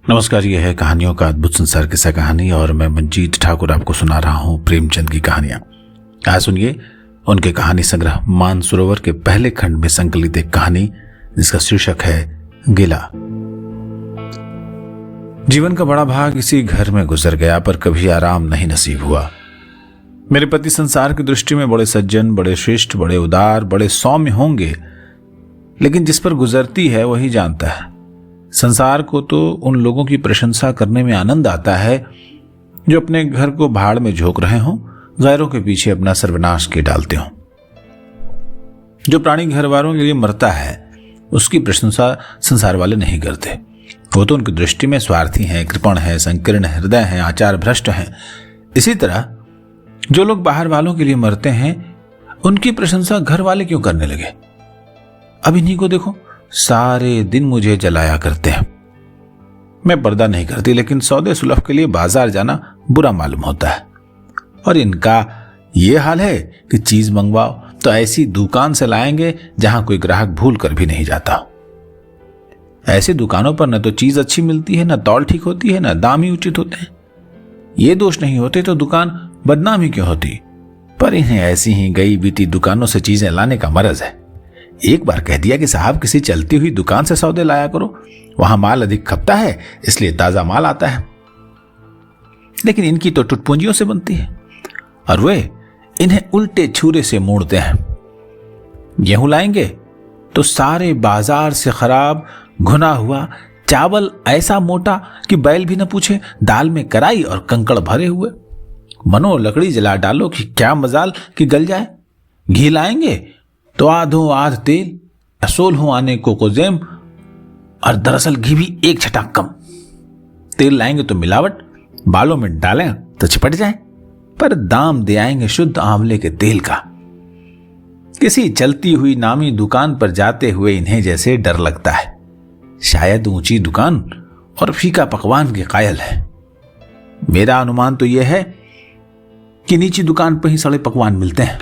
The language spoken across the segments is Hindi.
नमस्कार, ये है कहानियों का अद्भुत संसार किस्सा कहानी और मैं मंजीत ठाकुर आपको सुना रहा हूं प्रेमचंद की कहानियां। आज सुनिए उनके कहानी संग्रह मानसरोवर के पहले खंड में संकलित एक कहानी जिसका शीर्षक है गिला। जीवन का बड़ा भाग इसी घर में गुजर गया, पर कभी आराम नहीं नसीब हुआ। मेरे पति संसार की दृष्टि में बड़े सज्जन, बड़े श्रेष्ठ, बड़े उदार, बड़े सौम्य होंगे, लेकिन जिस पर गुजरती है वही जानता है। संसार को तो उन लोगों की प्रशंसा करने में आनंद आता है जो अपने घर को भाड़ में झोंक रहे हों, गैरों के पीछे अपना सर्वनाश के डालते हों। जो प्राणी घर वालों के लिए मरता है उसकी प्रशंसा संसार वाले नहीं करते। वो तो उनकी दृष्टि में स्वार्थी हैं, कृपण हैं, संकीर्ण हृदय हैं, आचार भ्रष्ट हैं। इसी तरह जो लोग बाहर वालों के लिए मरते हैं उनकी प्रशंसा घर वाले क्यों करने लगे? अब इन्हीं को देखो, सारे दिन मुझे जलाया करते हैं। मैं पर्दा नहीं करती, लेकिन सौदे सुलभ के लिए बाजार जाना बुरा मालूम होता है। और इनका यह हाल है कि चीज मंगवाओ तो ऐसी दुकान से लाएंगे जहां कोई ग्राहक भूल कर भी नहीं जाता। ऐसी दुकानों पर न तो चीज अच्छी मिलती है, न तौल ठीक होती है, न दाम ही उचित होते हैं। ये दोष नहीं होते तो दुकान बदनाम ही क्यों होती? पर इन्हें ऐसी ही गई बीती दुकानों से चीजें लाने का मरज है। एक बार कह दिया कि साहब किसी चलती हुई दुकान से सौदे लाया करो, वहां माल अधिक खपता है इसलिए ताजा माल आता है। लेकिन इनकी तो टुटपुंजियों से बनती है और वे इन्हें उल्टे छुरे से मोड़ते हैं। गेहूं लाएंगे तो सारे बाजार से खराब घुना हुआ चावल ऐसा मोटा कि बैल भी न पूछे, दाल में कराई और कंकड़ भरे हुए। मनो लकड़ी जला डालो कि क्या मजाल कि गल जाए। घी लाएंगे तो आधों आध तेल, असोल हो आने कोकोजेम, और दरअसल घी भी एक छटाक कम। तेल लाएंगे तो मिलावट, बालों में डालें तो चिपट जाए, पर दाम दे आएंगे शुद्ध आंवले के तेल का। किसी चलती हुई नामी दुकान पर जाते हुए इन्हें जैसे डर लगता है। शायद ऊंची दुकान और फीका पकवान के कायल है। मेरा अनुमान तो यह है कि नीची दुकान पर ही सड़े पकवान मिलते हैं।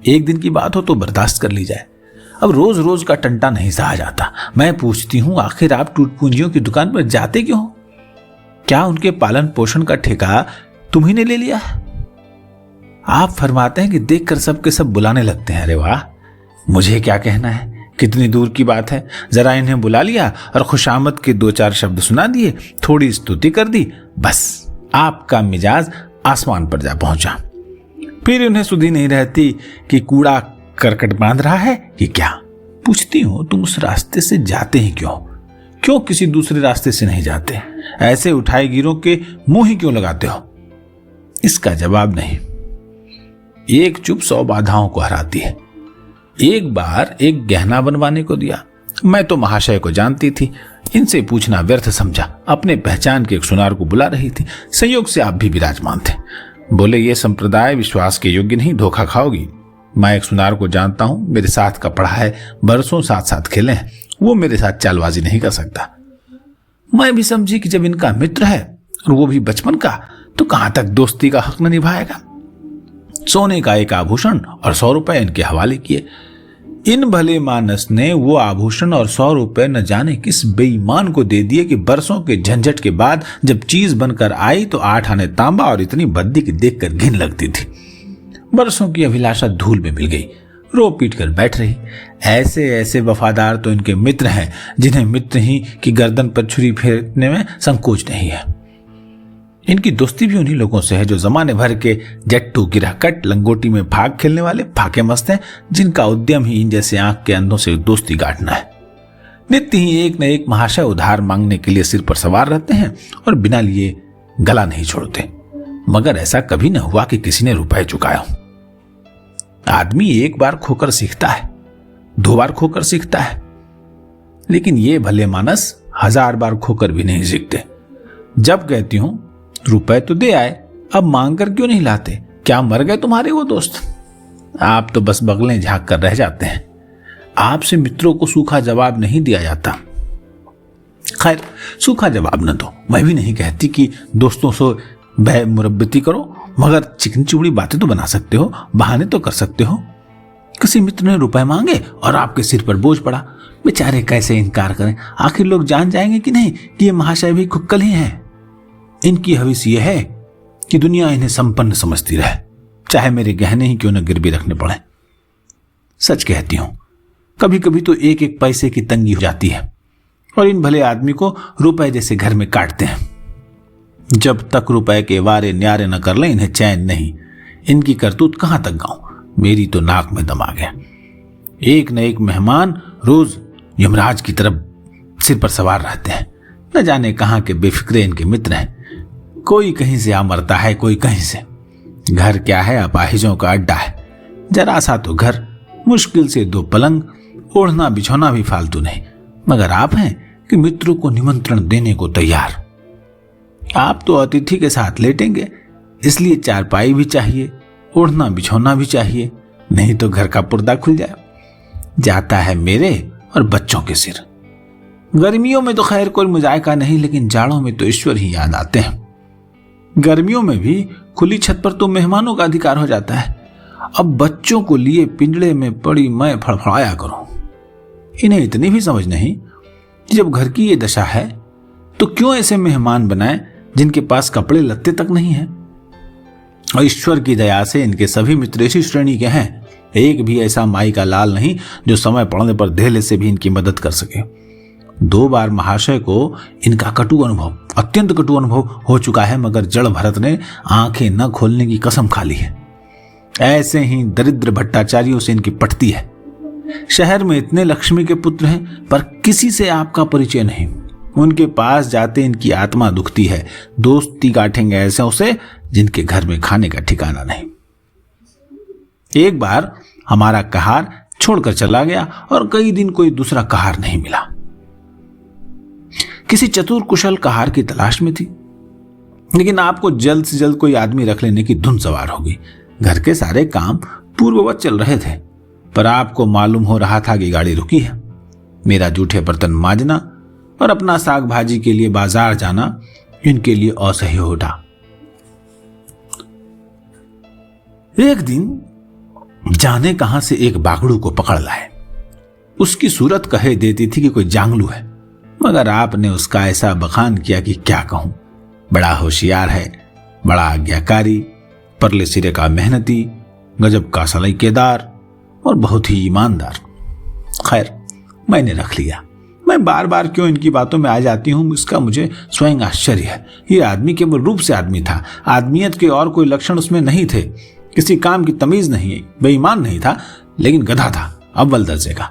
एक दिन की बात हो तो बर्दाश्त कर ली जाए, अब रोज रोज का टंटा नहीं सहा जाता। मैं पूछती हूं, आखिर आप टूट पूंजियों की दुकान पर जाते क्यों हो? क्या उनके पालन पोषण का ठेका तुम्ही ने ले लिया? आप फरमाते हैं कि देखकर सबके सब बुलाने लगते हैं। अरे वाह, मुझे क्या कहना है, कितनी दूर की बात है। जरा इन्हें बुला लिया और खुशामद के दो चार शब्द सुना दिए, थोड़ी स्तुति कर दी, बस आपका मिजाज आसमान पर जा पहुंचा। फिर उन्हें सुधी नहीं रहती कि कूड़ा करकट बांध रहा है कि क्या। पूछती हूं, तुम उस रास्ते से जाते ही क्यों किसी दूसरे रास्ते से नहीं जाते? ऐसे उठाए गिरों के मुंह ही क्यों लगाते हो? इसका जवाब नहीं। एक चुप 100 बाधाओं को हराती है। एक बार एक गहना बनवाने को दिया। मैं तो महाशय को जानती थी, इनसे पूछना व्यर्थ समझा। अपने पहचान के एक सुनार को बुला रही थी। संयोग से आप भी विराजमान थे। बोले, ये संप्रदाय विश्वास के योग्य नहीं, धोखा खाओगी। मैं एक सुनार को जानता हूं, मेरे साथ का पढ़ा है, बरसों साथ साथ खेले हैं, वो मेरे साथ चालबाजी नहीं कर सकता। मैं भी समझी कि जब इनका मित्र है और वो भी बचपन का, तो कहां तक दोस्ती का हक न निभाएगा। सोने का एक आभूषण और 100 रुपए इनके हवाले किए। इन भले मानस ने वो आभूषण और 100 रुपए न जाने किस बेईमान को दे दिए कि बरसों के झंझट के बाद जब चीज बनकर आई तो 8 आने तांबा और इतनी बद्दी की देखकर घिन लगती थी। बरसों की अभिलाषा धूल में मिल गई, रो पीट कर बैठ रही। ऐसे ऐसे वफादार तो इनके मित्र हैं जिन्हें मित्र ही की गर्दन पर छुरी फेरने में संकोच नहीं है। इनकी दोस्ती भी उन्हीं लोगों से है जो जमाने भर के जट्टू, गिरहकट, लंगोटी में भाग खेलने वाले फाके मस्त हैं, जिनका उद्यम ही इन जैसे आंख के अंधों से दोस्ती गांठना है। नित्य ही एक न एक महाशय उधार मांगने के लिए सिर पर सवार रहते हैं और बिना लिए गला नहीं छोड़ते। मगर ऐसा कभी न हुआ कि किसी ने रुपए चुकाया हो। आदमी एक बार खोकर सीखता है, 2 बार खोकर सीखता है, लेकिन ये भले मानस 1000 बार खोकर भी नहीं सीखते। जब कहती हूं रुपए तो दे आए, अब मांग कर क्यों नहीं लाते? क्या मर गए तुम्हारे वो दोस्त? आप तो बस बगलें झांक कर रह जाते हैं। आपसे मित्रों को सूखा जवाब नहीं दिया जाता। खैर, सूखा जवाब न दो। मैं भी नहीं कहती कि दोस्तों से भय मुरब्बती करो, मगर चिकनी चुबड़ी बातें तो बना सकते हो, बहाने तो कर सकते हो। किसी मित्र ने रुपए मांगे और आपके सिर पर बोझ पड़ा। बेचारे कैसे इनकार करें, आखिर लोग जान जाएंगे कि नहीं कि ये महाशय भी कुक्कल ही हैं। इनकी हवीस ये है कि दुनिया इन्हें संपन्न समझती रहे, चाहे मेरे गहने ही क्यों न गिरवी रखने पड़े। सच कहती हूं, कभी कभी तो एक एक पैसे की तंगी हो जाती है और इन भले आदमी को रुपए जैसे घर में काटते हैं। जब तक रुपए के वारे न्यारे न कर लें इन्हें चैन नहीं। इनकी करतूत कहां तक गाऊं, मेरी तो नाक में दम आ गया। एक न एक मेहमान रोज यमराज की तरफ सिर पर सवार रहते हैं। न जाने कहां के बेफिक्रे इनके मित्र हैं। कोई कहीं से आ मरता है, कोई कहीं से। घर क्या है, अपाहिजों का अड्डा है। जरा सा तो घर, मुश्किल से 2 पलंग, ओढ़ना बिछौना भी फालतू नहीं। मगर आप हैं कि मित्रों को निमंत्रण देने को तैयार। आप तो अतिथि के साथ लेटेंगे, इसलिए चारपाई भी चाहिए, ओढ़ना बिछौना भी चाहिए, नहीं तो घर का पर्दा खुल जाए। जाता है मेरे और बच्चों के सिर। गर्मियों में तो खैर कोई मुजायका नहीं, लेकिन जाड़ों में तो ईश्वर ही याद आते हैं। गर्मियों में भी खुली छत पर तो मेहमानों का अधिकार हो जाता है। अब बच्चों को लिए पिंजड़े में पड़ी मैं फड़फड़ाया करूं। इन्हें इतनी भी समझ नहीं कि जब घर की ये दशा है तो क्यों ऐसे मेहमान बनाए जिनके पास कपड़े लत्ते तक नहीं है। और ईश्वर की दया से इनके सभी मित्र इसी श्रेणी के हैं। एक भी ऐसा माई का लाल नहीं जो समय पड़ने पर धेले से भी इनकी मदद कर सके। 2 बार महाशय को इनका कटु अनुभव, अत्यंत कटु अनुभव हो चुका है, मगर जड़ भरत ने आंखें न खोलने की कसम खा ली है। ऐसे ही दरिद्र भट्टाचार्यों से इनकी पटती है। शहर में इतने लक्ष्मी के पुत्र हैं, पर किसी से आपका परिचय नहीं। उनके पास जाते इनकी आत्मा दुखती है। दोस्ती गांठेंगे ऐसे से जिनके घर में खाने का ठिकाना नहीं। एक बार हमारा कहार छोड़कर चला गया और कई दिन कोई दूसरा कहार नहीं मिला। किसी चतुर कुशल कहार की तलाश में थी, लेकिन आपको जल्द से जल्द कोई आदमी रख लेने की धुन सवार होगी। घर के सारे काम पूर्ववत चल रहे थे, पर आपको मालूम हो रहा था कि गाड़ी रुकी है। मेरा जूठे बर्तन मांजना और अपना साग भाजी के लिए बाजार जाना इनके लिए असह्य हो उठा। एक दिन जाने कहां से एक बागड़ू को पकड़ लाए। उसकी सूरत कहे देती थी कि कोई जांगलू है, मगर आपने उसका ऐसा बखान किया कि क्या कहूं। बड़ा होशियार है, बड़ा आज्ञाकारी, परले सिरे का मेहनती, गजब का सलीकेदार और बहुत ही ईमानदार। खैर, मैंने रख लिया। मैं बार बार क्यों इनकी बातों में आ जाती हूं, इसका मुझे स्वयं आश्चर्य है। ये आदमी केवल रूप से आदमी था, आदमियत के और कोई लक्षण उसमें नहीं थे। किसी काम की तमीज नहीं, बेईमान नहीं था, लेकिन गधा था, अव्वल दर्जे का।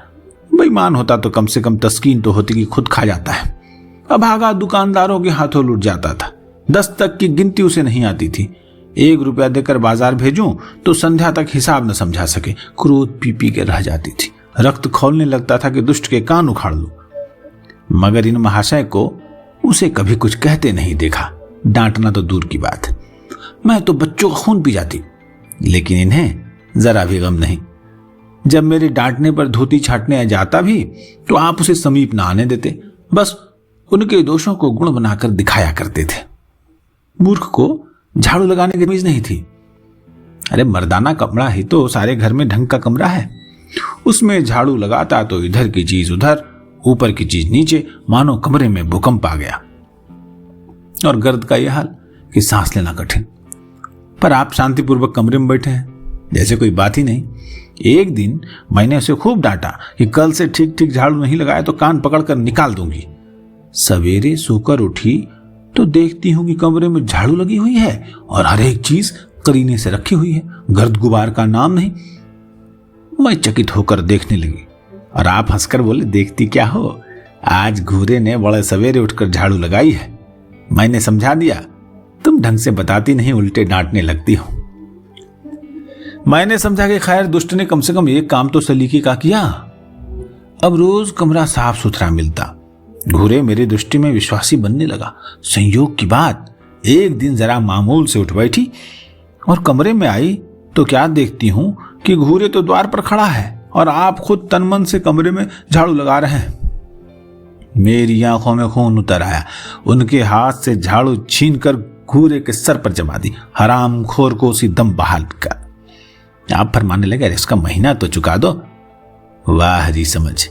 बेईमान होता तो कम से कम तस्कीन तो होती कि खुद खा जाता है। अभागा दुकानदारों के हाथों लुट जाता था। 10 तक की गिनती उसे नहीं आती थी। 1 रुपया देकर बाजार भेजूं तो संध्या तक हिसाब न समझा सके। क्रोध पी पी के रह जाती थी। रक्त खौलने लगता था कि दुष्ट के कान उखाड़ लूं। मगर इन महाशय को उसे कभी कुछ कहते नहीं देखा। डांटना तो दूर की बात। मैं तो बच्चों का खून पी जाती, लेकिन इन्हें जरा भी गम नहीं। जब मेरे डांटने पर धोती छाटने जाता भी तो आप उसे समीप न आने देते, बस उनके दोषों को गुण बनाकर दिखाया करते थे। मूर्ख को झाड़ू लगाने की तमीज नहीं थी। अरे मर्दाना कमरा ही तो सारे घर में ढंग का कमरा है। उसमें झाड़ू लगाता तो इधर की चीज उधर, ऊपर की चीज नीचे, मानो कमरे में भूकंप आ गया। और गर्द का यह हाल कि सांस लेना कठिन। पर आप शांतिपूर्वक कमरे में बैठे हैं जैसे कोई बात ही नहीं। एक दिन मैंने उसे खूब डांटा कि कल से ठीक ठीक झाड़ू नहीं लगाया तो कान पकड़कर निकाल दूंगी। सवेरे सोकर उठी तो देखती हूं कि कमरे में झाड़ू लगी हुई है और हर एक चीज करीने से रखी हुई है। गर्द गुबार का नाम नहीं। मैं चकित होकर देखने लगी और आप हंसकर बोले, देखती क्या हो, आज घूरे ने बड़े सवेरे उठकर झाड़ू लगाई है। मैंने समझा दिया, तुम ढंग से बताती नहीं, उल्टे डांटने लगती हो। मैंने समझा कि खैर दुष्ट ने कम से कम एक काम तो सलीके का किया। अब रोज कमरा साफ सुथरा मिलता। घूरे मेरी दृष्टि में विश्वासी बनने लगा। संयोग की बात, एक दिन जरा मामूल से उठ बैठी और कमरे में आई तो क्या देखती हूं कि घूरे तो द्वार पर खड़ा है और आप खुद तन मन से कमरे में झाड़ू लगा रहे हैं। मेरी आंखों में खून उतर आया। उनके हाथ से झाड़ू छीनकर घूरे के सर पर जमा दी। हराम खोर को उसी दम बहाल कर आप फरमाने लगे, अरे इसका महीना तो चुका दो। वाह हरी समझ,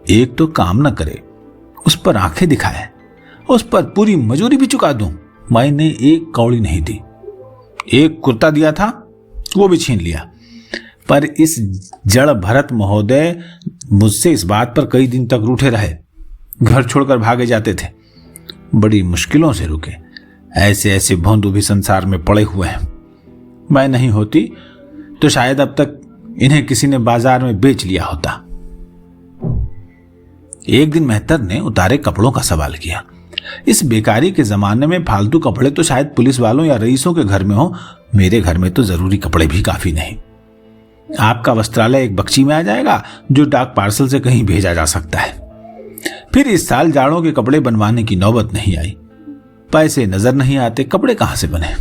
एक तो काम न करे, उस पर आंखें दिखाए, उस पर पूरी मजूरी भी चुका दूं। मैंने एक कौड़ी नहीं दी, एक कुर्ता दिया था वो भी छीन लिया। पर इस जड़ भरत महोदय मुझसे इस बात पर कई दिन तक रूठे रहे, घर छोड़कर भागे जाते थे, बड़ी मुश्किलों से रुके। ऐसे ऐसे भोंदू भी संसार में पड़े हुए हैं। मैं नहीं होती तो शायद अब तक इन्हें किसी ने बाजार में बेच लिया होता। एक दिन मेहतर ने उतारे कपड़ों का सवाल किया। इस बेकारी के जमाने में फालतू कपड़े तो शायद पुलिस वालों या रईसों के घर में हो, मेरे घर में तो जरूरी कपड़े भी काफी नहीं। आपका वस्त्रालय एक बक्सी में आ जाएगा जो डाक पार्सल से कहीं भेजा जा सकता है। फिर इस साल जाड़ों के कपड़े बनवाने की नौबत नहीं आई। पैसे नजर नहीं आते, कपड़े कहां से बने।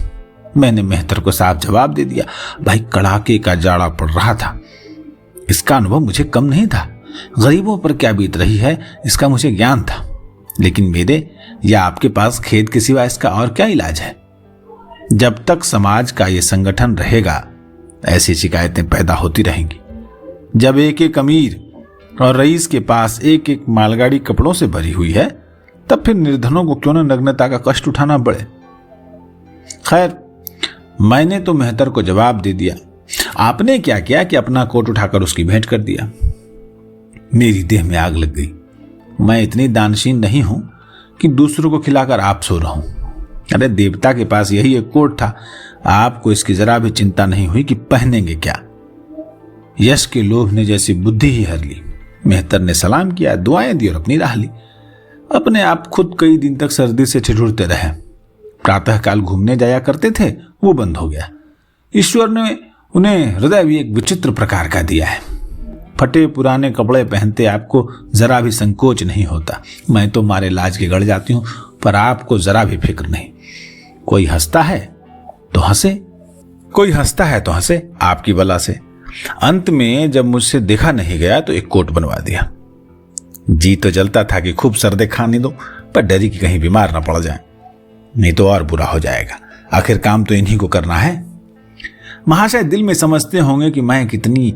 मैंने मेहतर को साफ जवाब दे दिया, भाई कड़ाके का जाड़ा पड़ रहा था, इसका अनुभव मुझे कम नहीं था। गरीबों पर क्या बीत रही है इसका मुझे ज्ञान था, लेकिन मेरे या आपके पास खेद के सिवा इसका और क्या इलाज है। जब तक समाज का ये संगठन रहेगा ऐसी शिकायतें पैदा होती रहेंगी। जब एक एक अमीर और रईस के पास एक एक मालगाड़ी कपड़ों से भरी हुई है, तब फिर निर्धनों को क्यों न नग्नता का कष्ट उठाना पड़े। खैर, मैंने तो मेहतर को जवाब दे दिया। आपने क्या किया कि अपना कोट उठाकर उसकी भेंट कर दिया। मेरी देह में आग लग गई। मैं इतनी दानशीन नहीं हूं कि दूसरों को खिलाकर आप सो रहूं। अरे देवता के पास यही एक कोट था, आपको इसकी जरा भी चिंता नहीं हुई कि पहनेंगे क्या। यश के लोभ ने जैसी बुद्धि ही हर ली। मेहतर ने सलाम किया, दुआएं दी और अपनी राह ली। अपने आप खुद कई दिन तक सर्दी से ठिठुरते रहे। प्रातःकाल घूमने जाया करते थे, वो बंद हो गया। ईश्वर ने उन्हें हृदय भी एक विचित्र प्रकार का दिया है। फटे पुराने कपड़े पहनते आपको जरा भी संकोच नहीं होता। मैं तो मारे लाज के गड़ जाती हूं, पर आपको जरा भी फिक्र नहीं। कोई हंसता है तो हंसे, कोई हंसता है तो हंसे आपकी बला से। अंत में जब मुझसे देखा नहीं गया तो एक कोट बनवा दिया। जी तो जलता था कि खूब सर्दे खाने दो, पर डरी कि कहीं बीमार ना पड़ जाए, नहीं तो और बुरा हो जाएगा। आखिर काम तो इन्हीं को करना है। महाशय दिल में समझते होंगे कि मैं कितनी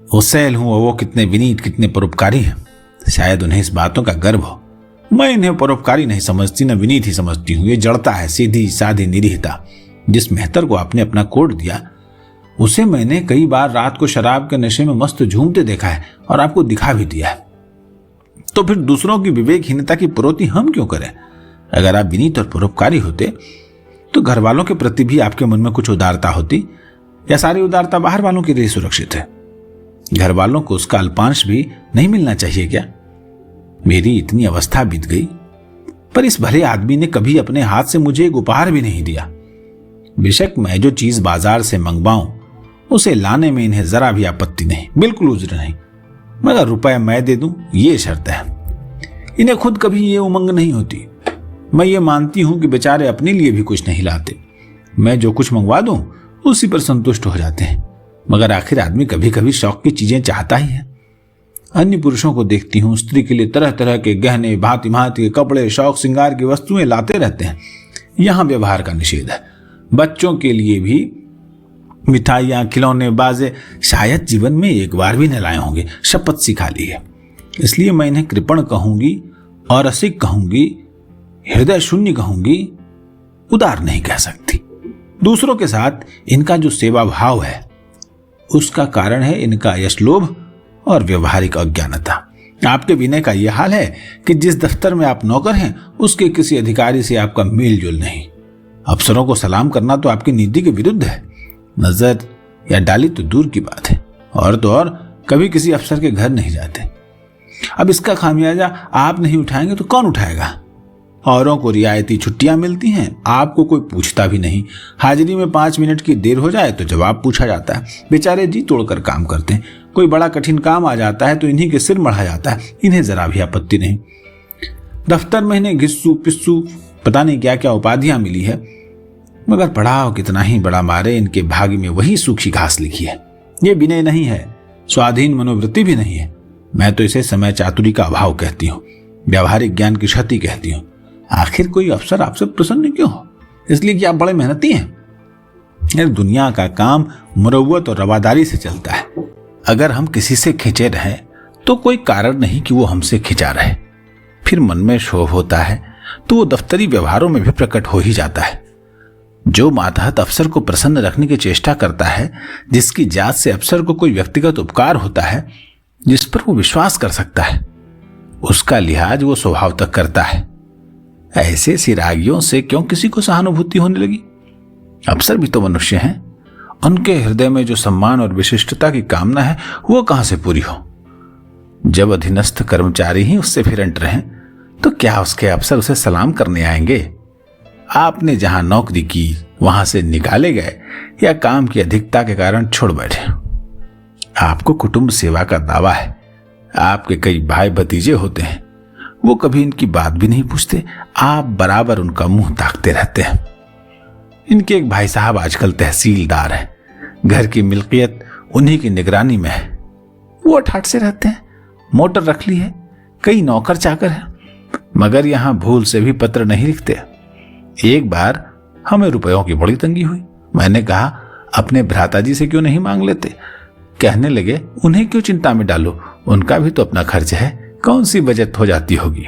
उसेल हूं और वो कितने विनीत, कितने परोपकारी हैं। शायद उन्हें इस बातों का गर्व हो। मैं इन्हें परोपकारी नहीं समझती, न विनीत ही समझती हूं। ये जड़ता है, सीधी साधी निरीहता। जिस मेहतर को आपने अपना कोट दिया, उसे मैंने कई बार रात को शराब के नशे में मस्त झूमते देखा है और आपको दिखा भी दिया है। तो फिर दूसरों की विवेकहीनता की परोती हम क्यों करें। अगर आप विनीत और परोपकारी होते तो घर वालों के प्रति भी आपके मन में कुछ उदारता होती, या सारी उदारता बाहर वालों के लिए सुरक्षित है। घर वालों को उसका अल्पांश भी नहीं मिलना चाहिए क्या। मेरी इतनी अवस्था बीत गई, पर इस भले आदमी ने कभी अपने हाथ से मुझे एक उपहार भी नहीं दिया। बेशक मैं जो चीज बाजार से मंगवाऊं उसे लाने में इन्हें जरा भी आपत्ति नहीं, बिल्कुल उज्र नहीं, मगर रुपए मैं दे दूं ये शर्त है। इन्हें खुद कभी ये उमंग नहीं होती। मैं ये मानती हूं कि बेचारे अपने लिए भी कुछ नहीं लाते। मैं जो कुछ मंगवा दूं उसी पर संतुष्ट हो जाते हैं, मगर आखिर आदमी कभी कभी शौक की चीजें चाहता ही है। अन्य पुरुषों को देखती हूं, स्त्री के लिए तरह तरह के गहने, भांति भांति के कपड़े, शौक श्रृंगार की वस्तुएं लाते रहते हैं। यहां व्यवहार का निषेध है। बच्चों के लिए भी मिठाइयां, खिलौने, बाजे शायद जीवन में एक बार भी न लाए होंगे, शपथ सिखा ली है। इसलिए मैं इन्हें कृपण कहूंगी और रसिक कहूंगी, हृदय शून्य कहूंगी, उदार नहीं कह सकती। दूसरों के साथ इनका जो सेवा भाव है उसका कारण है इनका यशलोभ और व्यवहारिक अज्ञानता। आपके विनय का यह हाल है कि जिस दफ्तर में आप नौकर हैं उसके किसी अधिकारी से आपका मेल जोल नहीं। अफसरों को सलाम करना तो आपकी नीति के विरुद्ध है। नजर या डाली तो दूर की बात है, और तो और कभी किसी अफसर के घर नहीं जाते। अब इसका खामियाजा आप नहीं उठाएंगे तो कौन उठाएगा। औरों को रियायती छुट्टियां मिलती हैं, आपको कोई पूछता भी नहीं। हाजिरी में 5 मिनट की देर हो जाए तो जवाब पूछा जाता है। बेचारे जी तोड़कर काम करते हैं। कोई बड़ा कठिन काम आ जाता है तो इन्हीं के सिर मढ़ा जाता है, इन्हें जरा भी आपत्ति नहीं। दफ्तर में इन्हें घिस्सू पिस्सू पता नहीं क्या क्या उपाधियां मिली है, मगर पढ़ाओ कितना ही बड़ा मारे, इनके भाग्य में वही सूखी घास लिखी है। ये विनय नहीं है, स्वाधीन मनोवृत्ति भी नहीं है। मैं तो इसे समय चातुरी का अभाव कहती हूँ, व्यावहारिक ज्ञान की क्षति कहती हूँ। आखिर कोई अफसर आपसे प्रसन्न क्यों हो? इसलिए कि आप बड़े मेहनती हैं। ये दुनिया का काम मुरव्वत और रवादारी से चलता है। अगर हम किसी से खिंचे रहें तो कोई कारण नहीं कि वो हमसे खिंचा रहे। फिर मन में क्षोभ होता है तो वो दफ्तरी व्यवहारों में भी प्रकट हो ही जाता है। जो मातहत अफसर को प्रसन्न रखने की चेष्टा करता है, जिसकी जात से अफसर को कोई व्यक्तिगत उपकार होता है, जिस पर वो विश्वास कर सकता है, उसका लिहाज वो स्वभाव तक करता है। ऐसे सिरागियों से क्यों किसी को सहानुभूति होने लगी? अफसर भी तो मनुष्य हैं। उनके हृदय में जो सम्मान और विशिष्टता की कामना है वो कहां से पूरी हो? जब अधीनस्थ कर्मचारी ही उससे फिरंट रहें तो क्या उसके अफसर उसे सलाम करने आएंगे? आपने जहां नौकरी की वहां से निकाले गए या काम की अधिकता के कारण छोड़ बैठे। आपको कुटुंब सेवा का दावा है। आपके कई भाई भतीजे होते हैं, वो कभी इनकी बात भी नहीं पूछते। आप बराबर उनका मुंह ताकते रहते हैं। इनके एक भाई साहब आजकल तहसीलदार हैं। घर की मिल्कियत उन्हीं की निगरानी में है। वो ठाठ से रहते हैं, मोटर रख ली है, कई नौकर चाकर हैं, मगर यहां भूल से भी पत्र नहीं लिखते। एक बार हमें रुपयों की बड़ी तंगी हुई। मैंने कहा अपने भ्राताजी से क्यों नहीं मांग लेते? कहने लगे उन्हें क्यों चिंता में डालो, उनका भी तो अपना खर्च है, कौन सी बचत हो जाती होगी।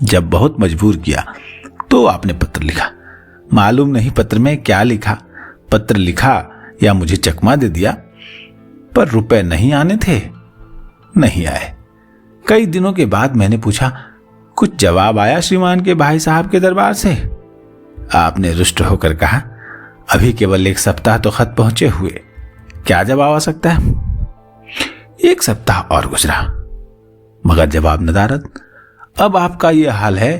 जब बहुत मजबूर किया तो आपने पत्र लिखा। मालूम नहीं पत्र में क्या लिखा। पत्र लिखा या मुझे चकमा दे दिया, पर रुपए नहीं आने थे, नहीं आए। कई दिनों के बाद मैंने पूछा, कुछ जवाब आया श्रीमान के भाई साहब के दरबार से? आपने रुष्ट होकर कहा, अभी केवल 1 सप्ताह तो खत पहुंचे हुए, क्या जवाब आ सकता है? 1 सप्ताह और गुजरा, मगर जवाब नदारद। अब आपका यह हाल है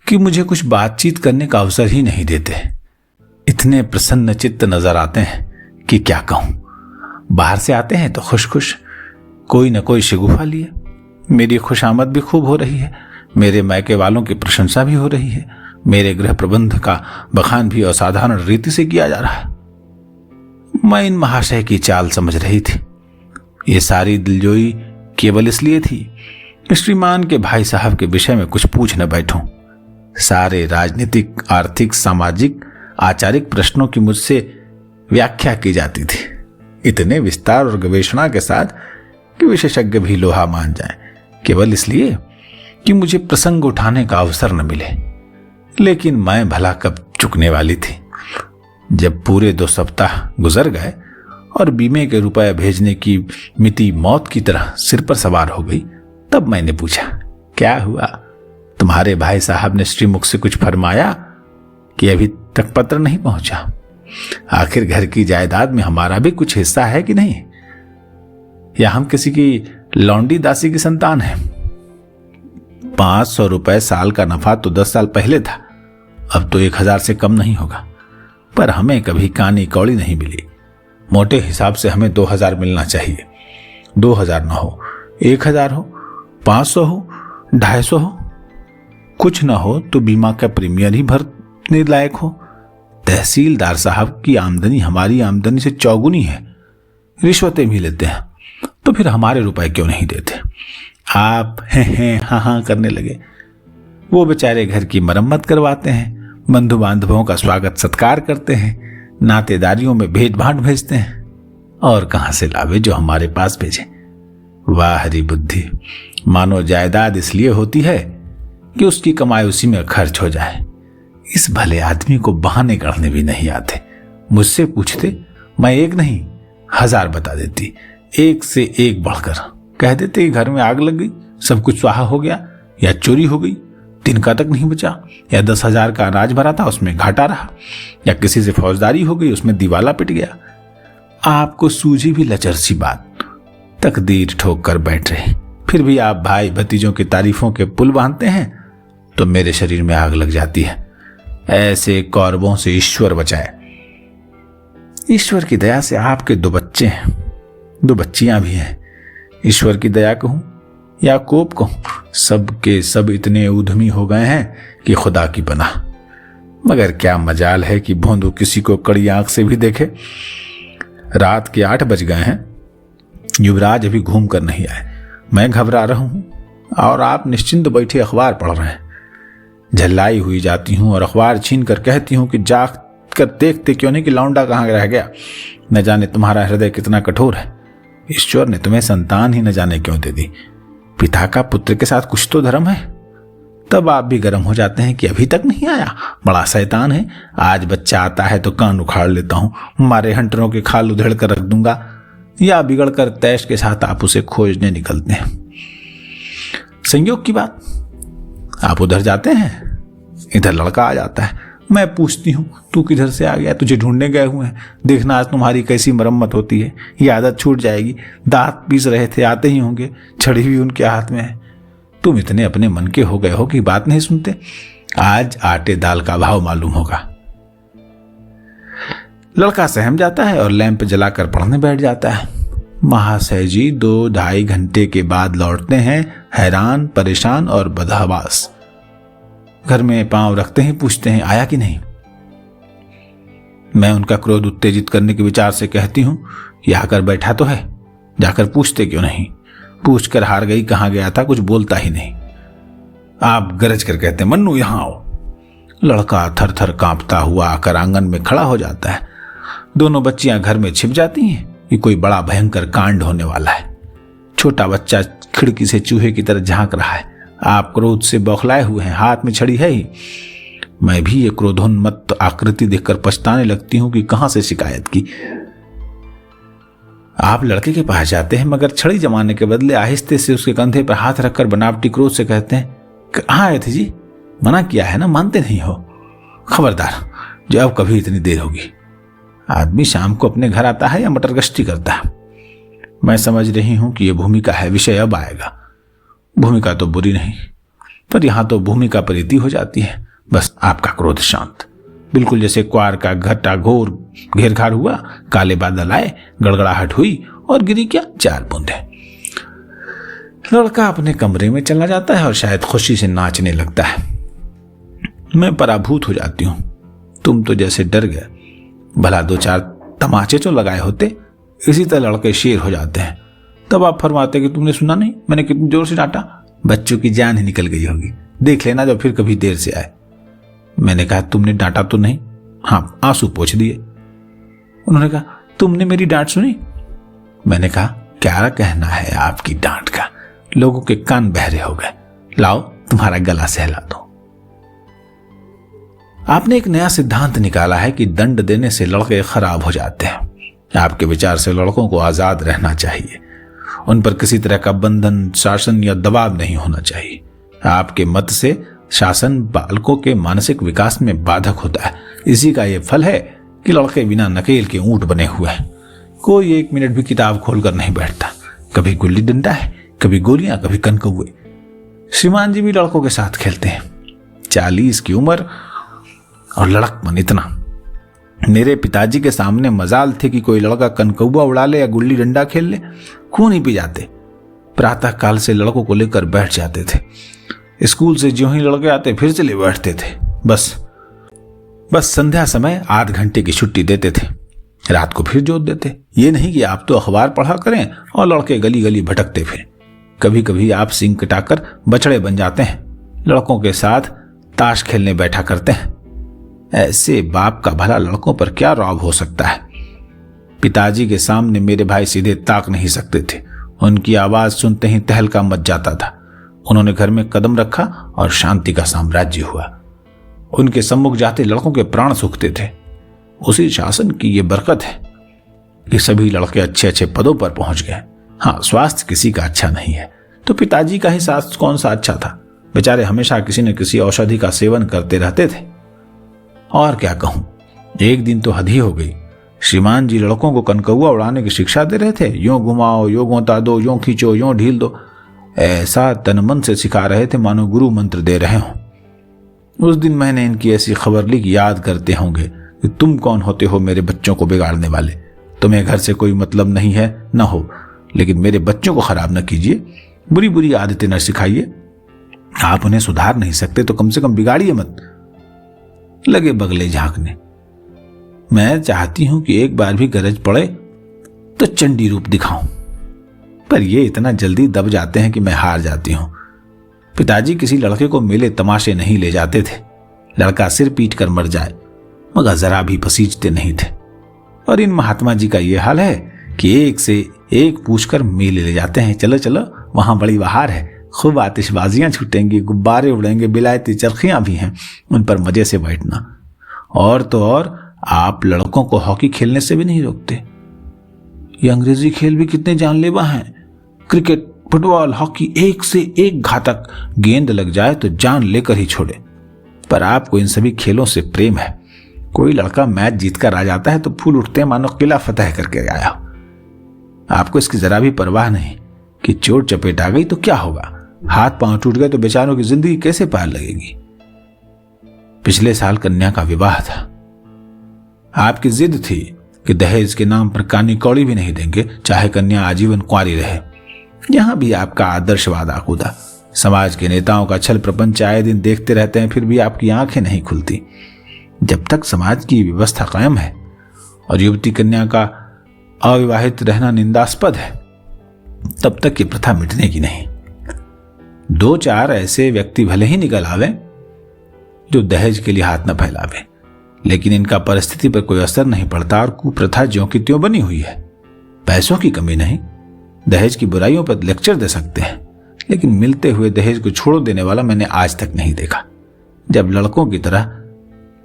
कि मुझे कुछ बातचीत करने का अवसर ही नहीं देते। इतने प्रसन्न चित्त नजर आते हैं कि क्या कहूं। बाहर से आते हैं तो खुश खुश, कोई न कोई शिगुफा लिए। मेरी खुशामद भी खूब हो रही है, मेरे मायके वालों की प्रशंसा भी हो रही है, मेरे गृह प्रबंध का बखान भी असाधारण रीति से किया जा रहा है। मैं इन महाशय की चाल समझ रही थी। ये सारी दिलजोई केवल इसलिए थी कि श्रीमान के भाई साहब के विषय में कुछ पूछ न बैठूं। सारे राजनीतिक, आर्थिक, सामाजिक, आचारिक प्रश्नों की मुझसे व्याख्या की जाती थी, इतने विस्तार और गवेषणा के साथ कि विशेषज्ञ भी लोहा मान जाएं, केवल इसलिए कि मुझे प्रसंग उठाने का अवसर न मिले। लेकिन मैं भला कब चुकने वाली थी। जब पूरे 2 सप्ताह गुजर गए और बीमे के रुपए भेजने की मिति मौत की तरह सिर पर सवार हो गई, तब मैंने पूछा, क्या हुआ? तुम्हारे भाई साहब ने श्रीमुख से कुछ फरमाया कि अभी तक पत्र नहीं पहुंचा? आखिर घर की जायदाद में हमारा भी कुछ हिस्सा है कि नहीं, या हम किसी की लौंडी दासी की संतान है? 500 रुपए साल का नफा तो 10 साल पहले था, अब तो 1000 से कम नहीं होगा। पर हमें कभी कानी कौड़ी नहीं मिली। मोटे हिसाब से हमें 2000 मिलना चाहिए। 2000 न हो, 1000 हो, 500 हो, 250 हो, कुछ न हो तो बीमा का प्रीमियर ही भरने लायक हो। तहसीलदार साहब की आमदनी हमारी आमदनी से चौगुनी है, रिश्वतें भी लेते हैं, तो फिर हमारे रुपए क्यों नहीं देते? आप हैं हाँ हाँ करने लगे। वो बेचारे घर की मरम्मत करवाते हैं, बंधु बांधवों का स्वागत सत्कार करते हैं, नातेदारियों में भेंट भाट भेजते हैं, और कहां से लावे जो हमारे पास भेजे। वाह हरी बुद्धि! मानो जायदाद इसलिए होती है कि उसकी कमाई उसी में खर्च हो जाए। इस भले आदमी को बहाने करने भी नहीं आते। मुझसे पूछते, मैं 1 नहीं 1000 बता देती, 1 से 1 बढ़कर। कह देते कि घर में आग लग गई, सब कुछ स्वाहा हो गया, या चोरी हो गई, तिनका तक नहीं बचा, या 10,000 का अनाज भरा था उसमें घाटा रहा, या किसी से फौजदारी हो गई उसमें दिवाला पिट गया। आपको सूझी भी लचर सी बात, तकदीर ठोक कर बैठ रहे, फिर भी आप भाई भतीजों की तारीफों के पुल बांधते हैं तो मेरे शरीर में आग लग जाती है। ऐसे कौरवों से ईश्वर बचाए। ईश्वर की दया से आपके 2 बच्चे हैं, 2 बच्चियां भी हैं। ईश्वर की दया कहूं या कोप कहूं, सब के सब इतने उद्यमी हो गए हैं कि खुदा की पनाह। मगर क्या मजाल है कि भोंदू किसी को कड़ी आंख से भी देखे। रात के 8 बज गए हैं, युवराज अभी घूम कर नहीं आए। मैं घबरा रहा हूं और आप निश्चिंत बैठे अखबार पढ़ रहे हैं। झल्लाई हुई जाती हूं और अखबार छीन कर कहती हूं कि जाग कर देखते क्यों नहीं कि लौंडा कहाँ रह गया। न जाने तुम्हारा हृदय कितना कठोर है। ईश्वर ने तुम्हें संतान ही न जाने क्यों दे दी। पिता का पुत्र के साथ कुछ तो धर्म है। तब आप भी गर्म हो जाते हैं कि अभी तक नहीं आया, बड़ा शैतान है। आज बच्चा आता है तो कान उखाड़ लेता हूं, हमारे हंटरों के खाल उधेड़ कर रख दूंगा। या बिगड़ कर तैश के साथ आप उसे खोजने निकलते हैं। संयोग की बात, आप उधर जाते हैं, इधर लड़का आ जाता है। मैं पूछती हूँ तू किधर से आ गया, तुझे ढूंढने गए हुए हैं। देखना आज तुम्हारी कैसी मरम्मत होती है। ये आदत छूट जाएगी। दांत पीस रहे थे, आते ही होंगे, छड़ी भी उनके हाथ में है। तुम इतने अपने मन के हो गए हो कि बात नहीं सुनते। आज आटे दाल का भाव मालूम होगा। लड़का सहम जाता है और लैंप जलाकर पढ़ने बैठ जाता है। महाशय जी 2-2.5 घंटे के बाद लौटते हैं, हैरान, परेशान और बदहवास। घर में पांव रखते ही पूछते हैं आया कि नहीं। मैं उनका क्रोध उत्तेजित करने के विचार से कहती हूं कि आकर बैठा तो है, जाकर पूछते क्यों नहीं। पूछकर हार गई, कहां गया था, कुछ बोलता ही नहीं। आप गरज कर कहते हैं मन्नू यहां आओ। लड़का थर थर कांपता हुआ आकर आंगन में खड़ा हो जाता है। दोनों बच्चियां घर में छिप जाती हैं कि कोई बड़ा भयंकर कांड होने वाला है। छोटा बच्चा खिड़की से चूहे की तरह झांक रहा है। आप क्रोध से बौखलाए हुए हैं, हाथ में छड़ी है ही। मैं भी ये क्रोधोन्मत्त आकृति देखकर पछताने लगती हूं कि कहां से शिकायत की। आप लड़के के पास जाते हैं, मगर छड़ी जमाने के बदले आहिस्ते से उसके कंधे पर हाथ रखकर बनावटी क्रोध से कहते हैं कहां आए थे जी, मना किया है ना, मानते नहीं हो। खबरदार, जो अब कभी इतनी देर होगी। आदमी शाम को अपने घर आता है या मटर गश्ती करता है। मैं समझ रही हूं कि यह भूमिका है, विषय अब आएगा। भूमिका तो बुरी नहीं, पर यहां तो भूमिका प्रीति हो जाती है। बस आपका क्रोध शांत, बिल्कुल जैसे क्वार का घटा घोर घेर घार हुआ, काले बादल आए, गड़गड़ाहट हुई और गिरी क्या 4 बूंदे। लड़का अपने कमरे में चला जाता है और शायद खुशी से नाचने लगता है। मैं पराभूत हो जाती हूं। तुम तो जैसे डर गए, भला 2-4 तमाचे तो लगाए होते। इसी तरह लड़के शेर हो जाते हैं। तब आप फरमाते कि तुमने सुना नहीं मैंने कितनी जोर से डांटा। बच्चों की जान ही निकल गई होगी, देख लेना जब फिर कभी देर से आए। मैंने कहा तुमने डांटा तो नहीं। हाँ, आंसू पोंछ दिए। उन्होंने कहा तुमने मेरी डांट सुनी। मैंने कहा क्या कहना है आपकी डांट का, लोगों के कान बहरे हो गए। लाओ तुम्हारा गला सहला दो। आपने एक नया सिद्धांत निकाला है कि दंड देने से लड़के खराब हो जाते हैं। आपके विचार से लड़कों को आजाद रहना चाहिए, उन पर किसी तरह का बंधन, शासन या दबाव नहीं होना चाहिए। आपके मत से शासन बालकों के मानसिक विकास में बाधक होता है। इसी का यह फल है कि लड़के बिना नकेल के ऊंट बने हुए हैं। कोई 1 मिनट भी किताब खोलकर नहीं बैठता। कभी गुल्ली डंडा है, कभी गोलियां, कभी कनकौए। श्रीमान जी भी लड़कों के साथ खेलते हैं। 40 की उम्र और लड़कपन इतना। मेरे पिताजी के सामने मजाल थे कि कोई लड़का कनकौआ उड़ा ले या गुल्ली डंडा खेल ले, खून ही पी जाते। प्रातः काल से लड़कों को लेकर बैठ जाते थे। स्कूल से ज्यों ही लड़के आते फिर चले बैठते थे। बस संध्या समय आध घंटे की छुट्टी देते थे, रात को फिर जोत देते। ये नहीं कि आप तो अखबार पढ़ा करें और लड़के गली गली भटकते फिरें। कभी कभी आप सींग कटाकर बछड़े बन जाते हैं, लड़कों के साथ ताश खेलने बैठा करते हैं। ऐसे बाप का भला लड़कों पर क्या रौब हो सकता है। पिताजी के सामने मेरे भाई सीधे ताक नहीं सकते थे। उनकी आवाज सुनते ही तहलका मच जाता था। उन्होंने घर में कदम रखा और शांति का साम्राज्य हुआ। उनके सम्मुख जाते लड़कों के प्राण सूखते थे। उसी शासन की ये बरकत है कि सभी लड़के अच्छे अच्छे पदों पर पहुंच गए। हाँ, स्वास्थ्य किसी का अच्छा नहीं है तो पिताजी का ही स्वास्थ्य कौन सा अच्छा था। बेचारे हमेशा किसी न किसी औषधि का सेवन करते रहते थे। और क्या कहूं, एक दिन तो हद ही हो गई। श्रीमान जी लड़कों को कनकौआ उड़ाने की शिक्षा दे रहे थे। यों घुमाओ, यों गोता दो, यों खींचो, यों ढील दो। ऐसा तन मन से सिखा रहे थे मानो गुरु मंत्र दे रहे हों। उस दिन मैंने इनकी ऐसी खबर ली कि याद करते होंगे कि तुम कौन होते हो मेरे बच्चों को बिगाड़ने वाले। तुम्हें घर से कोई मतलब नहीं है न हो, लेकिन मेरे बच्चों को खराब न कीजिए, बुरी बुरी आदतें न सिखाइए। आप उन्हें सुधार नहीं सकते तो कम से कम बिगाड़िए मत। लगे बगले झांकने। मैं चाहती हूं कि एक बार भी गरज पड़े तो चंडी रूप दिखाऊं, पर ये इतना जल्दी दब जाते हैं कि मैं हार जाती हूं। पिताजी किसी लड़के को मेले तमाशे नहीं ले जाते थे। लड़का सिर पीट कर मर जाए, मगर जरा भी पसीजते नहीं थे। और इन महात्मा जी का ये हाल है कि एक से एक पूछकर मेले ले जाते हैं। चलो चलो, वहां बड़ी बहार है, खूब आतिशबाजियां छूटेंगी, गुब्बारे उड़ेंगे, बिलायती चरखियां भी हैं, उन पर मजे से बैठना। और तो और आप लड़कों को हॉकी खेलने से भी नहीं रोकते। ये अंग्रेजी खेल भी कितने जानलेवा हैं। क्रिकेट, फुटबॉल, हॉकी, एक से एक घातक। गेंद लग जाए तो जान लेकर ही छोड़े। पर आपको इन सभी खेलों से प्रेम है। कोई लड़का मैच जीतकर आ जाता है तो फूल उठते हैं मानो किला फतह करके आया हो। आपको इसकी जरा भी परवाह नहीं कि चोट चपेट आ गई तो क्या होगा, हाथ पांव टूट गए तो बेचारों की जिंदगी कैसे पार लगेगी। पिछले साल कन्या का विवाह था। आपकी जिद थी कि दहेज के नाम पर कानी कौड़ी भी नहीं देंगे, चाहे कन्या आजीवन कुंवारी रहे। यहां भी आपका आदर्शवाद आकूदा। समाज के नेताओं का छल प्रपंच आए दिन देखते रहते हैं, फिर भी आपकी आंखें नहीं खुलती। जब तक समाज की व्यवस्था कायम है और युवती कन्या का अविवाहित रहना निंदास्पद है, तब तक ये प्रथा मिटने की नहीं। 2-4 ऐसे व्यक्ति भले ही निकल आवे जो दहेज के लिए हाथ न फैलावे, लेकिन इनका परिस्थिति पर कोई असर नहीं पड़ता और कुप्रथा ज्यों की त्यों बनी हुई है। पैसों की कमी नहीं, दहेज की बुराइयों पर लेक्चर दे सकते हैं, लेकिन मिलते हुए दहेज को छोड़ देने वाला मैंने आज तक नहीं देखा। जब लड़कों की तरह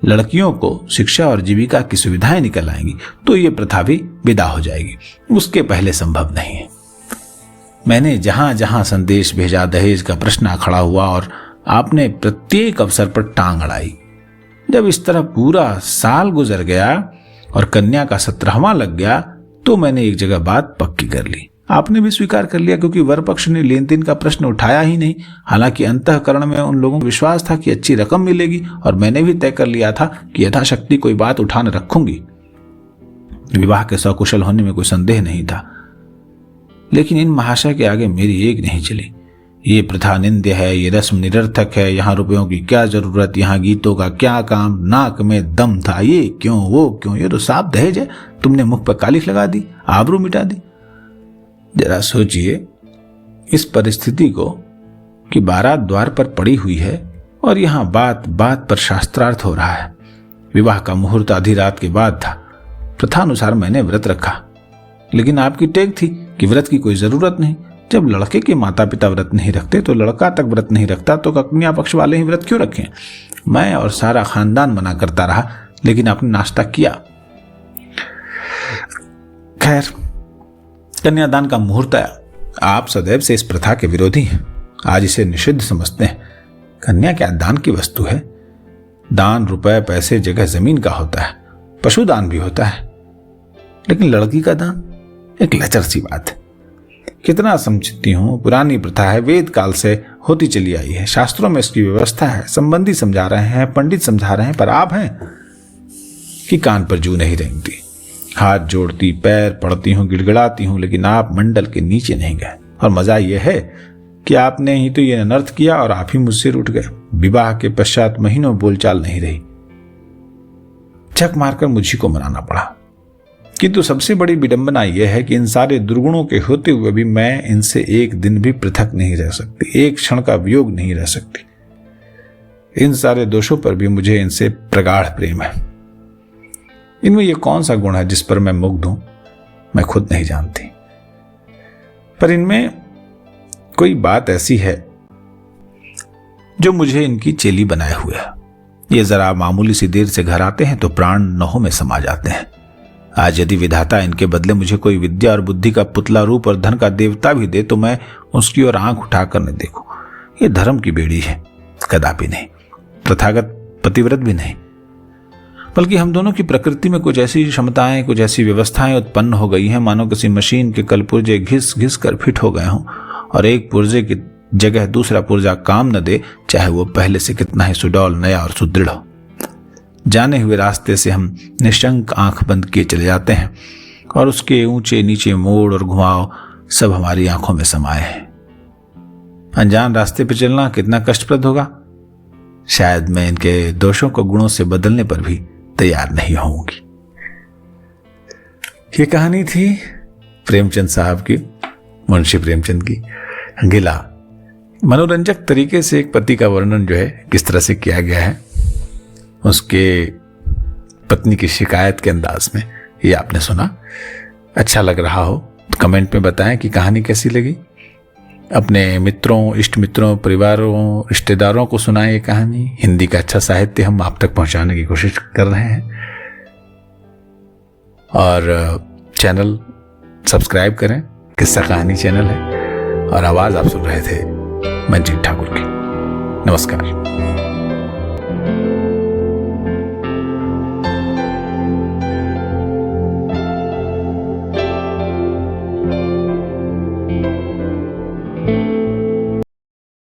लड़कियों को शिक्षा और जीविका की सुविधाएं निकल आएंगी तो ये प्रथा भी विदा हो जाएगी, उसके पहले संभव नहीं है। मैंने जहां जहां संदेश भेजा, दहेज का प्रश्न खड़ा हुआ और आपने प्रत्येक अवसर पर टांग अड़ाई। जब इस तरह पूरा साल गुजर गया और कन्या का 17वां लग गया तो मैंने एक जगह बात पक्की कर ली। आपने भी स्वीकार कर लिया, क्योंकि वर पक्ष ने लेन देन का प्रश्न उठाया ही नहीं। हालांकि अंतःकरण में उन लोगों को विश्वास था कि अच्छी रकम मिलेगी और मैंने भी तय कर लिया था कि यथाशक्ति कोई बात उठा न रखूंगी। विवाह के सकुशल होने में कोई संदेह नहीं था, लेकिन इन महाशय के आगे मेरी एक नहीं चली। ये प्रथा निंद्य है, ये रस्म निरर्थक है, यहाँ रुपयों की क्या जरूरत, यहाँ गीतों का क्या काम, नाक में दम था, ये क्यों वो क्यों, ये तो साफ दहेज है, तुमने मुख पर कालिख लगा दी, आबरू मिटा दी। जरा सोचिए इस परिस्थिति को कि बारात द्वार पर पड़ी हुई है और यहाँ बात बात पर शास्त्रार्थ हो रहा है। विवाह का मुहूर्त आधी रात के बाद था। प्रथानुसार मैंने व्रत रखा, लेकिन आपकी टेक थी कि व्रत की कोई जरूरत नहीं। जब लड़के के माता पिता व्रत नहीं रखते तो लड़का तक व्रत नहीं रखता तो कन्या पक्ष वाले ही व्रत क्यों रखें। मैं और सारा खानदान मना करता रहा, लेकिन आपने नाश्ता किया। खैर, कन्यादान का मुहूर्त आया। आप सदैव से इस प्रथा के विरोधी हैं, आज इसे निषिद्ध समझते हैं। कन्या क्या दान की वस्तु है? दान रुपए पैसे जगह जमीन का होता है, पशुदान भी होता है, लेकिन लड़की का दान एक लचर सी बात है। कितना समझती हूं, पुरानी प्रथा है, वेद काल से होती चली आई है, शास्त्रों में इसकी व्यवस्था है, संबंधी समझा रहे हैं, पंडित समझा रहे हैं, पर आप हैं कि कान पर जू नहीं रेंगती। हाथ जोड़ती, पैर पड़ती हूं, गिड़गिड़ाती हूं, लेकिन आप मंडल के नीचे नहीं गए। और मजा यह है कि आपने ही तो यह अनर्थ किया और आप ही मुझसे रूठ गए। विवाह के पश्चात महीनों बोलचाल नहीं रही, झक मारकर मुझी को मनाना पड़ा। किंतु सबसे बड़ी विडंबना यह है कि इन सारे दुर्गुणों के होते हुए भी मैं इनसे एक दिन भी पृथक नहीं रह सकती, एक क्षण का वियोग नहीं रह सकती। इन सारे दोषों पर भी मुझे इनसे प्रगाढ़ प्रेम है। इनमें यह कौन सा गुण है जिस पर मैं मुग्ध हूं, मैं खुद नहीं जानती, पर इनमें कोई बात ऐसी है जो मुझे इनकी चेली बनाए हुए है। ये जरा मामूली सी देर से घर आते हैं तो प्राण नहों में समा जाते हैं। आज यदि विधाता इनके बदले मुझे कोई विद्या और बुद्धि का पुतला रूप और धन का देवता भी दे तो मैं उसकी ओर आंख उठाकर न देखूं। ये धर्म की बेड़ी है, कदापि नहीं, प्रथागत पतिव्रत भी नहीं, बल्कि हम दोनों की प्रकृति में कुछ ऐसी क्षमताएं, कुछ ऐसी व्यवस्थाएं उत्पन्न हो गई हैं मानो किसी मशीन के कलपुर्जे घिस घिस कर फिट हो गए हों और एक पुर्जे की जगह दूसरा पुर्जा काम न दे, चाहे वो पहले से कितना ही सुडौल, नया और सुदृढ़ हो। जाने हुए रास्ते से हम निशंक आंख बंद किए चले जाते हैं और उसके ऊंचे नीचे मोड़ और घुमाव सब हमारी आंखों में समाये हैं। अनजान रास्ते पर चलना कितना कष्टप्रद होगा। शायद मैं इनके दोषों को गुणों से बदलने पर भी तैयार नहीं होंगी। ये कहानी थी प्रेमचंद साहब की, मुंशी प्रेमचंद की गिला। मनोरंजक तरीके से एक पति का वर्णन जो है किस तरह से किया गया है, उसके पत्नी की शिकायत के अंदाज में ये आपने सुना। अच्छा लग रहा हो तो कमेंट में बताएं कि कहानी कैसी लगी। अपने मित्रों, इष्ट मित्रों, परिवारों, रिश्तेदारों को सुनाएं ये कहानी। हिंदी का अच्छा साहित्य हम आप तक पहुंचाने की कोशिश कर रहे हैं। और चैनल सब्सक्राइब करें, किस्सा कहानी चैनल है। और आवाज आप सुन रहे थे मंजीत ठाकुर की। नमस्कार।